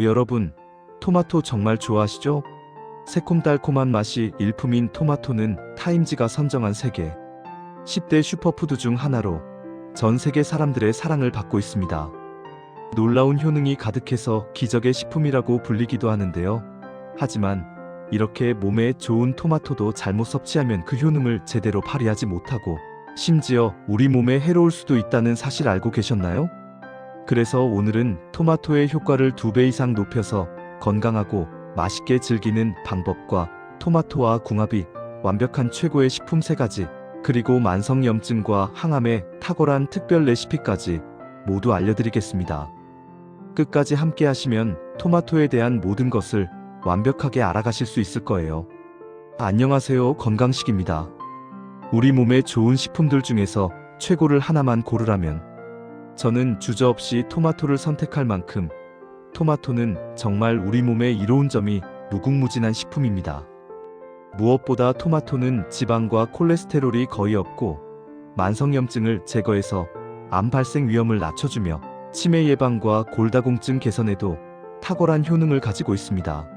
여러분, 토마토 정말 좋아하시죠? 새콤달콤한 맛이 일품인 토마토는 타임지가 선정한 세계 10대 슈퍼푸드 중 하나로 전 세계 사람들의 사랑을 받고 있습니다. 놀라운 효능이 가득해서 기적의 식품이라고 불리기도 하는데요. 하지만 이렇게 몸에 좋은 토마토도 잘못 섭취하면 그 효능을 제대로 발휘하지 못하고 심지어 우리 몸에 해로울 수도 있다는 사실 알고 계셨나요? 그래서 오늘은 토마토의 효과를 2배 이상 높여서 건강하고 맛있게 즐기는 방법과 토마토와 궁합이 완벽한 최고의 식품 3가지, 그리고 만성염증과 항암에 탁월한 특별 레시피까지 모두 알려드리겠습니다. 끝까지 함께 하시면 토마토에 대한 모든 것을 완벽하게 알아가실 수 있을 거예요. 안녕하세요, 건강식입니다. 우리 몸에 좋은 식품들 중에서 최고를 하나만 고르라면 저는 주저없이 토마토를 선택할 만큼 토마토는 정말 우리 몸에 이로운 점이 무궁무진한 식품입니다. 무엇보다 토마토는 지방과 콜레스테롤이 거의 없고 만성염증을 제거해서 암 발생 위험을 낮춰주며 치매 예방과 골다공증 개선에도 탁월한 효능을 가지고 있습니다.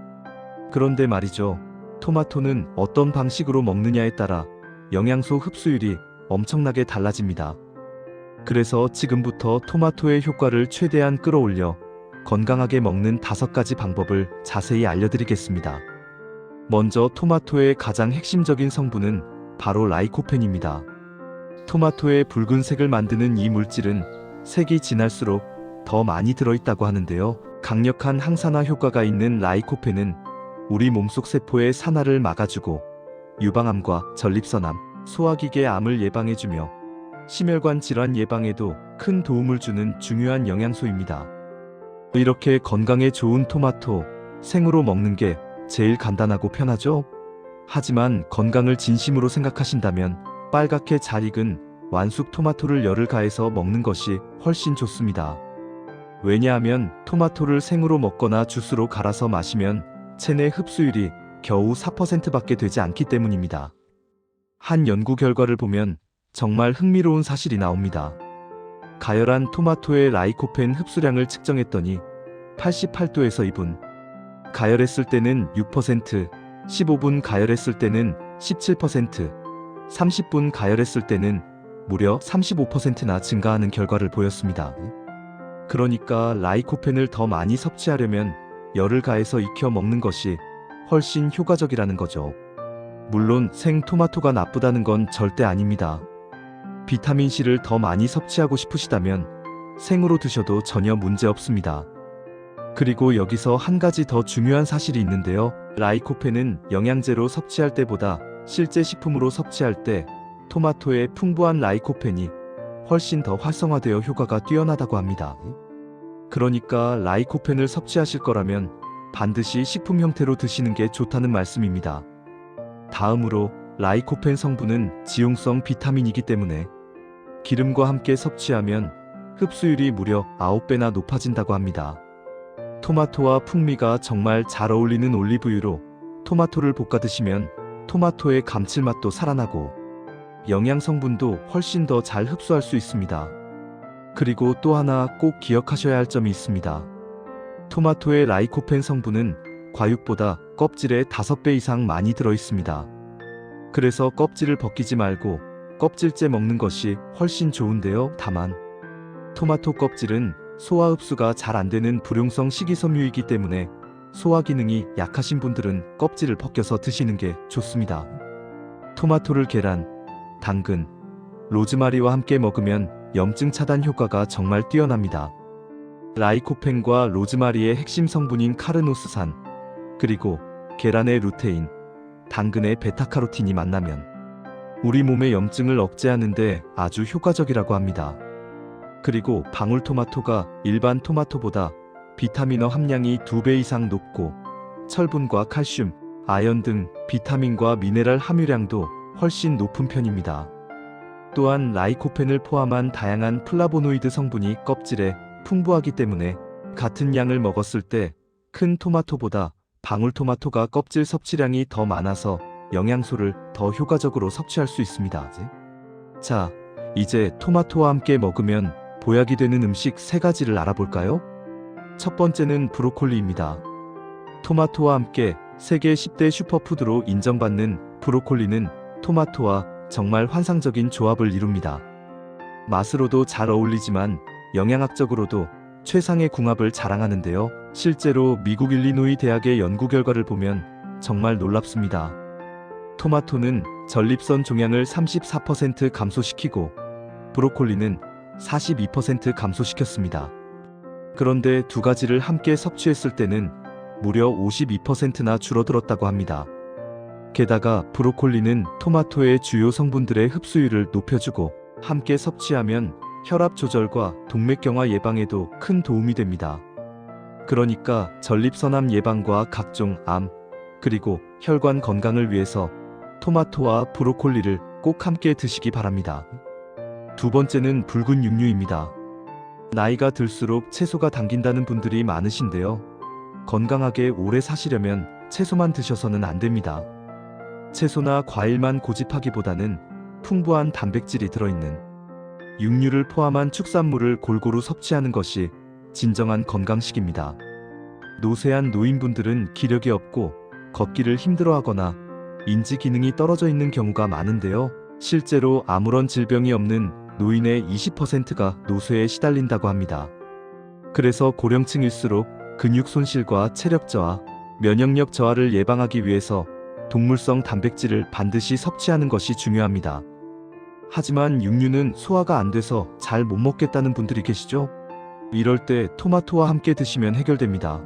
그런데 말이죠, 토마토는 어떤 방식으로 먹느냐에 따라 영양소 흡수율이 엄청나게 달라집니다. 그래서 지금부터 토마토의 효과를 최대한 끌어올려 건강하게 먹는 5가지 방법을 자세히 알려드리겠습니다. 먼저 토마토의 가장 핵심적인 성분은 바로 라이코펜입니다. 토마토의 붉은색을 만드는 이 물질은 색이 진할수록 더 많이 들어있다고 하는데요. 강력한 항산화 효과가 있는 라이코펜은 우리 몸속 세포의 산화를 막아주고 유방암과 전립선암, 소화기계 암을 예방해주며 심혈관 질환 예방에도 큰 도움을 주는 중요한 영양소입니다. 이렇게 건강에 좋은 토마토, 생으로 먹는 게 제일 간단하고 편하죠? 하지만 건강을 진심으로 생각하신다면 빨갛게 잘 익은 완숙 토마토를 열을 가해서 먹는 것이 훨씬 좋습니다. 왜냐하면 토마토를 생으로 먹거나 주스로 갈아서 마시면 체내 흡수율이 겨우 4%밖에 되지 않기 때문입니다. 한 연구 결과를 보면 정말 흥미로운 사실이 나옵니다. 가열한 토마토의 라이코펜 흡수량을 측정했더니 88도에서 2분 가열했을 때는 6%, 15분 가열했을 때는 17%, 30분 가열했을 때는 무려 35%나 증가하는 결과를 보였습니다. 그러니까 라이코펜을 더 많이 섭취하려면 열을 가해서 익혀 먹는 것이 훨씬 효과적이라는 거죠. 물론 생토마토가 나쁘다는 건 절대 아닙니다. 비타민C를 더 많이 섭취하고 싶으시다면 생으로 드셔도 전혀 문제 없습니다. 그리고 여기서 한 가지 더 중요한 사실이 있는데요. 라이코펜은 영양제로 섭취할 때보다 실제 식품으로 섭취할 때 토마토의 풍부한 라이코펜이 훨씬 더 활성화되어 효과가 뛰어나다고 합니다. 그러니까 라이코펜을 섭취하실 거라면 반드시 식품 형태로 드시는 게 좋다는 말씀입니다. 다음으로 라이코펜 성분은 지용성 비타민이기 때문에 기름과 함께 섭취하면 흡수율이 무려 9배나 높아진다고 합니다. 토마토와 풍미가 정말 잘 어울리는 올리브유로 토마토를 볶아 드시면 토마토의 감칠맛도 살아나고 영양 성분도 훨씬 더 잘 흡수할 수 있습니다. 그리고 또 하나 꼭 기억하셔야 할 점이 있습니다. 토마토의 라이코펜 성분은 과육보다 껍질의 5배 이상 많이 들어 있습니다. 그래서 껍질을 벗기지 말고 껍질째 먹는 것이 훨씬 좋은데요. 다만 토마토 껍질은 소화 흡수가 잘 안되는 불용성 식이섬유이기 때문에 소화 기능이 약하신 분들은 껍질을 벗겨서 드시는 게 좋습니다. 토마토를 계란, 당근, 로즈마리와 함께 먹으면 염증 차단 효과가 정말 뛰어납니다. 라이코펜과 로즈마리의 핵심 성분인 카르노스산, 그리고 계란의 루테인, 당근의 베타카로틴이 만나면 우리 몸의 염증을 억제하는데 아주 효과적이라고 합니다. 그리고 방울토마토가 일반 토마토보다 비타민어 함량이 2배 이상 높고 철분과 칼슘, 아연 등 비타민과 미네랄 함유량도 훨씬 높은 편입니다. 또한 라이코펜을 포함한 다양한 플라보노이드 성분이 껍질에 풍부하기 때문에 같은 양을 먹었을 때 큰 토마토보다 방울토마토가 껍질 섭취량이 더 많아서 영양소를 더 효과적으로 섭취할 수 있습니다. 자, 이제 토마토와 함께 먹으면 보약이 되는 음식 3가지를 알아볼까요? 첫 번째는 브로콜리입니다. 토마토와 함께 세계 10대 슈퍼푸드로 인정받는 브로콜리는 토마토와 정말 환상적인 조합을 이룹니다. 맛으로도 잘 어울리지만 영양학적으로도 최상의 궁합을 자랑하는데요. 실제로 미국 일리노이 대학의 연구 결과를 보면 정말 놀랍습니다. 토마토는 전립선 종양을 34% 감소시키고 브로콜리는 42% 감소시켰습니다. 그런데 두 가지를 함께 섭취했을 때는 무려 52%나 줄어들었다고 합니다. 게다가 브로콜리는 토마토의 주요 성분들의 흡수율을 높여주고 함께 섭취하면 혈압 조절과 동맥경화 예방에도 큰 도움이 됩니다. 그러니까 전립선암 예방과 각종 암, 그리고 혈관 건강을 위해서 토마토와 브로콜리를 꼭 함께 드시기 바랍니다. 두 번째는 붉은 육류입니다. 나이가 들수록 채소가 당긴다는 분들이 많으신데요. 건강하게 오래 사시려면 채소만 드셔서는 안 됩니다. 채소나 과일만 고집하기보다는 풍부한 단백질이 들어있는 육류를 포함한 축산물을 골고루 섭취하는 것이 진정한 건강식입니다. 노쇠한 노인분들은 기력이 없고 걷기를 힘들어하거나 인지 기능이 떨어져 있는 경우가 많은데요. 실제로 아무런 질병이 없는 노인의 20%가 노쇠에 시달린다고 합니다. 그래서 고령층일수록 근육 손실과 체력 저하, 면역력 저하를 예방하기 위해서 동물성 단백질을 반드시 섭취하는 것이 중요합니다. 하지만 육류는 소화가 안 돼서 잘 못 먹겠다는 분들이 계시죠? 이럴 때 토마토와 함께 드시면 해결됩니다.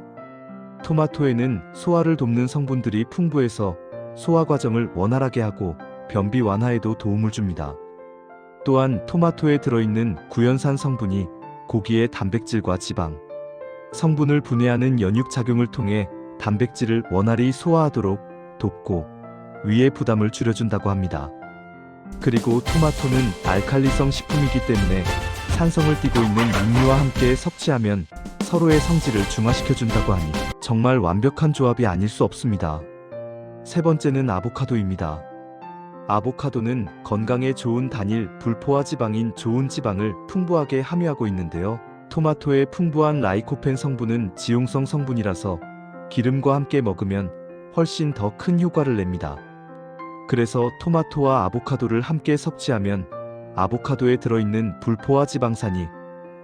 토마토에는 소화를 돕는 성분들이 풍부해서 소화 과정을 원활하게 하고 변비 완화에도 도움을 줍니다. 또한 토마토에 들어있는 구연산 성분이 고기의 단백질과 지방, 성분을 분해하는 연육작용을 통해 단백질을 원활히 소화하도록 돕고 위의 부담을 줄여준다고 합니다. 그리고 토마토는 알칼리성 식품이기 때문에 산성을 띠고 있는 육류와 함께 섭취하면 서로의 성질을 중화시켜준다고 하니 정말 완벽한 조합이 아닐 수 없습니다. 세 번째는 아보카도입니다. 아보카도는 건강에 좋은 단일 불포화 지방인 좋은 지방을 풍부하게 함유하고 있는데요. 토마토의 풍부한 라이코펜 성분은 지용성 성분이라서 기름과 함께 먹으면 훨씬 더 큰 효과를 냅니다. 그래서 토마토와 아보카도를 함께 섭취하면 아보카도에 들어있는 불포화 지방산이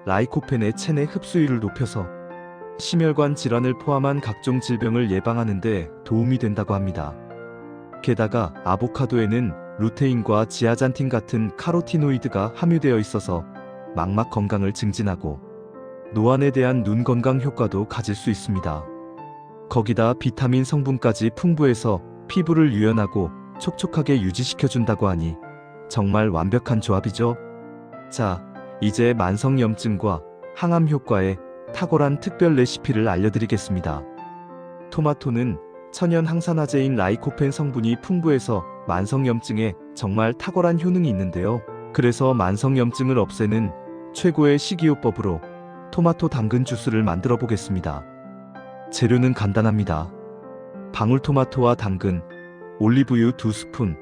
라이코펜의 체내 흡수율을 높여서 심혈관 질환을 포함한 각종 질병을 예방하는 데 도움이 된다고 합니다. 게다가 아보카도에는 루테인과 지아잔틴 같은 카로티노이드가 함유되어 있어서 망막 건강을 증진하고 노안에 대한 눈 건강 효과도 가질 수 있습니다. 거기다 비타민 성분까지 풍부해서 피부를 유연하고 촉촉하게 유지시켜준다고 하니 정말 완벽한 조합이죠. 자, 이제 만성염증과 항암 효과에 탁월한 특별 레시피를 알려드리겠습니다. 토마토는 천연 항산화제인 라이코펜 성분이 풍부해서 만성염증에 정말 탁월한 효능이 있는데요. 그래서 만성염증을 없애는 최고의 식이요법으로 토마토 당근 주스를 만들어 보겠습니다. 재료는 간단합니다. 방울토마토와 당근, 올리브유 2스푼,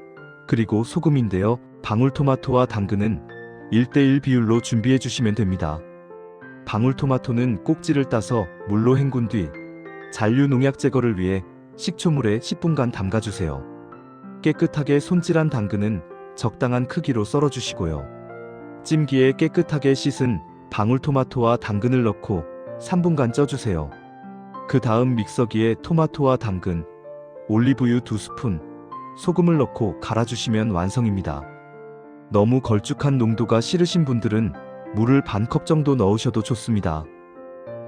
그리고 소금인데요. 방울토마토와 당근은 1:1 비율로 준비해 주시면 됩니다. 방울토마토는 꼭지를 따서 물로 헹군 뒤 잔류 농약 제거를 위해 식초물에 10분간 담가주세요. 깨끗하게 손질한 당근은 적당한 크기로 썰어주시고요. 찜기에 깨끗하게 씻은 방울토마토와 당근을 넣고 3분간 쪄주세요. 그 다음 믹서기에 토마토와 당근, 올리브유 2스푼, 소금을 넣고 갈아주시면 완성입니다. 너무 걸쭉한 농도가 싫으신 분들은 물을 반컵 정도 넣으셔도 좋습니다.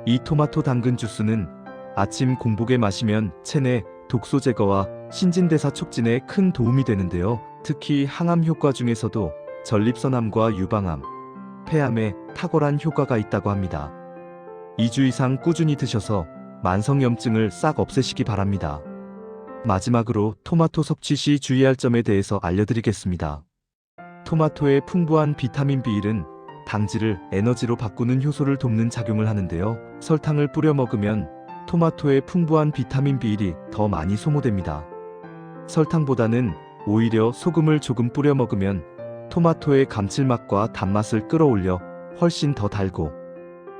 이 토마토 당근 주스는 아침 공복에 마시면 체내 독소 제거와 신진대사 촉진에 큰 도움이 되는데요. 특히 항암 효과 중에서도 전립선암과 유방암, 폐암에 탁월한 효과가 있다고 합니다. 2주 이상 꾸준히 드셔서 만성염증을 싹 없애시기 바랍니다. 마지막으로 토마토 섭취 시 주의할 점에 대해서 알려드리겠습니다. 토마토의 풍부한 비타민 B1은 당질을 에너지로 바꾸는 효소를 돕는 작용을 하는데요. 설탕을 뿌려 먹으면 토마토의 풍부한 비타민 B1이 더 많이 소모됩니다. 설탕보다는 오히려 소금을 조금 뿌려 먹으면 토마토의 감칠맛과 단맛을 끌어올려 훨씬 더 달고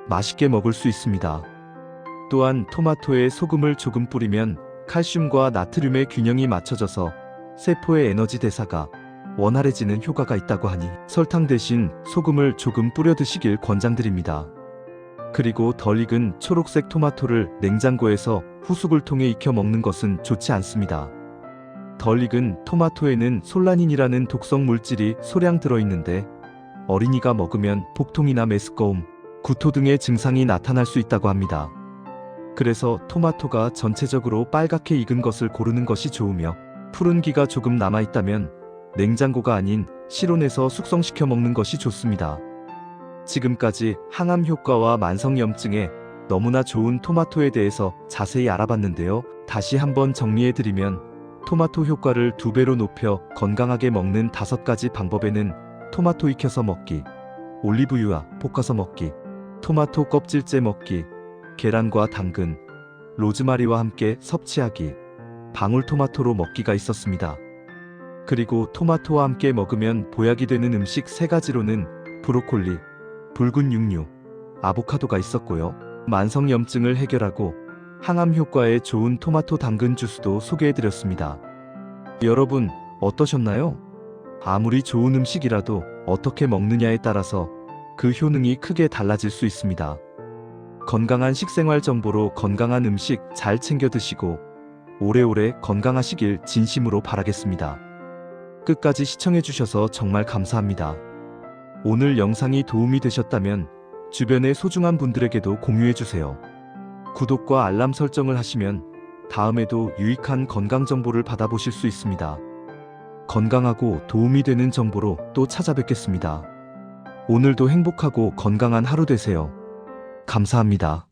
맛있게 먹을 수 있습니다. 또한 토마토에 소금을 조금 뿌리면 칼슘과 나트륨의 균형이 맞춰져서 세포의 에너지 대사가 원활해지는 효과가 있다고 하니 설탕 대신 소금을 조금 뿌려 드시길 권장드립니다. 그리고 덜 익은 초록색 토마토를 냉장고에서 후숙을 통해 익혀 먹는 것은 좋지 않습니다. 덜 익은 토마토에는 솔라닌이라는 독성 물질이 소량 들어있는데 어린이가 먹으면 복통이나 메스꺼움, 구토 등의 증상이 나타날 수 있다고 합니다. 그래서 토마토가 전체적으로 빨갛게 익은 것을 고르는 것이 좋으며 푸른기가 조금 남아있다면 냉장고가 아닌 실온에서 숙성시켜 먹는 것이 좋습니다. 지금까지 항암 효과와 만성염증에 너무나 좋은 토마토에 대해서 자세히 알아봤는데요. 다시 한번 정리해드리면 토마토 효과를 2배로 높여 건강하게 먹는 5가지 방법에는 토마토 익혀서 먹기, 올리브유와 볶아서 먹기, 토마토 껍질째 먹기, 계란과 당근, 로즈마리와 함께 섭취하기, 방울토마토로 먹기가 있었습니다. 그리고 토마토와 함께 먹으면 보약이 되는 음식 3가지로는 브로콜리, 붉은 육류, 아보카도가 있었고요. 만성염증을 해결하고 항암 효과에 좋은 토마토 당근 주스도 소개해드렸습니다. 여러분 어떠셨나요? 아무리 좋은 음식이라도 어떻게 먹느냐에 따라서 그 효능이 크게 달라질 수 있습니다. 건강한 식생활 정보로 건강한 음식 잘 챙겨 드시고 오래오래 건강하시길 진심으로 바라겠습니다. 끝까지 시청해주셔서 정말 감사합니다. 오늘 영상이 도움이 되셨다면 주변의 소중한 분들에게도 공유해주세요. 구독과 알람 설정을 하시면 다음에도 유익한 건강 정보를 받아보실 수 있습니다. 건강하고 도움이 되는 정보로 또 찾아뵙겠습니다. 오늘도 행복하고 건강한 하루 되세요. 감사합니다.